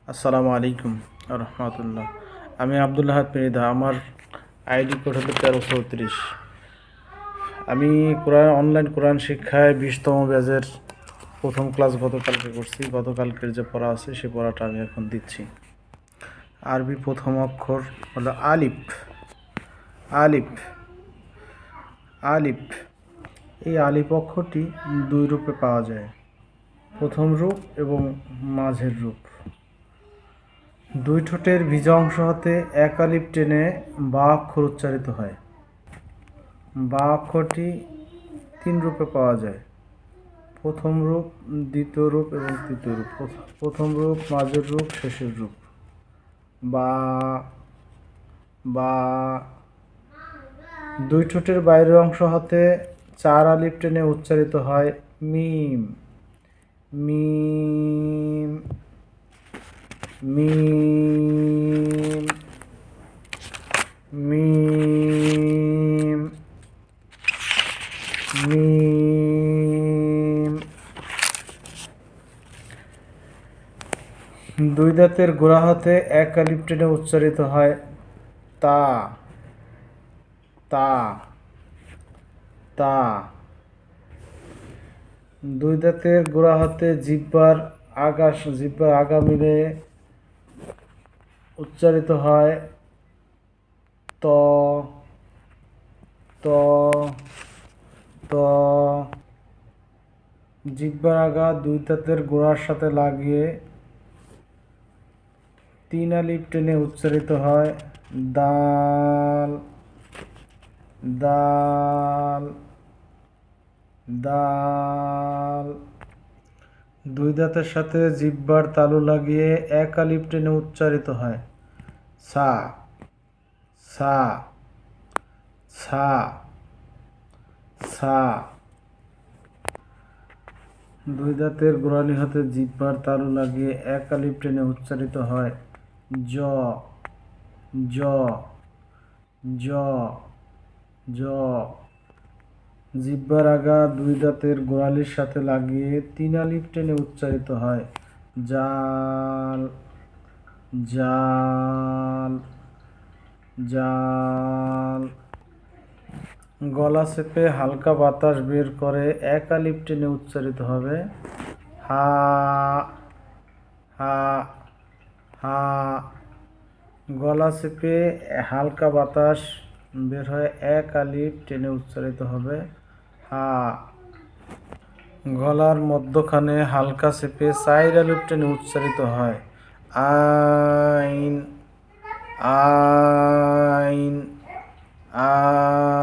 আসসালামু আলাইকুম রহমতুল্লাহ। আমি আব্দুল্লাহ মৃধা। আমার আইডি কোড হলো 1334। আমি অনলাইন কোরআন শিক্ষায় 20তম ব্যাচের প্রথম ক্লাস গতকালকে করছি। গতকালকের যে পড়া আছে সে পড়াটা আমি এখন দিচ্ছি। আরবি প্রথম অক্ষর হলো আলিফ। আলিফ আলিফ এই আলিফ অক্ষরটি দুই রূপে পাওয়া যায়, প্রথম রূপ এবং মাঝের রূপ। দুই ঠোঁটের ভিজা অংশ হতে এক আলিফ টেনে বা অক্ষর উচ্চারিত হয়। বা অক্ষরটি তিন রূপে পাওয়া যায়, প্রথম রূপ, দ্বিতীয় রূপ এবং তৃতীয় রূপ। প্রথম রূপ, মাঝের রূপ, শেষের রূপ। বা বা দুই ঠোঁটের বাইরের অংশ হতে চার আলিফ টেনে উচ্চারিত হয় মিম। মিম মিম মিম মিম। দুই দাঁতের গোড়া হতে এক আলিফ টেনে উচ্চারিত হয় তা। তা তা। দুই দাঁতের গোড়া হতে জিহ্বার আগা মিলে উচ্চারিত হয় ত। ত ত। জিহ্বার আগা দুই দাঁতের গোড়ার সাথে লাগিয়ে তিন আলিফ টেনে উচ্চারিত হয় দাল। দাল দাল। দুই দাঁতের সাথে জিহ্বার তালু লাগিয়ে এক আলিফ টেনে উচ্চারিত হয় সা। সা সা সা। দুই দাঁতের গোড়ালি হতে জিহ্বার তালু লাগিয়ে এক আলিফ টেনে উচ্চারিত হয় জ। জ জ জ। জিহ্বার আগা দুই দাঁতের গোড়ালির সাথে লাগিয়ে তিন আলিফ টেনে উচ্চারিত হয় জাল। জাল জাল। গলা চেপে হালকা বাতাস বের করে এক আলিফ টেনে উচ্চারিত হবে হা। হা হা। গলা চেপে হালকা বাতাস বের হয়ে এক আলিফ টেনে উচ্চারিত হবে হা। গলার মধ্যখানে হালকা চেপে চার আলিফ টেনে উচ্চারিত হয় আইন। আইন আইন।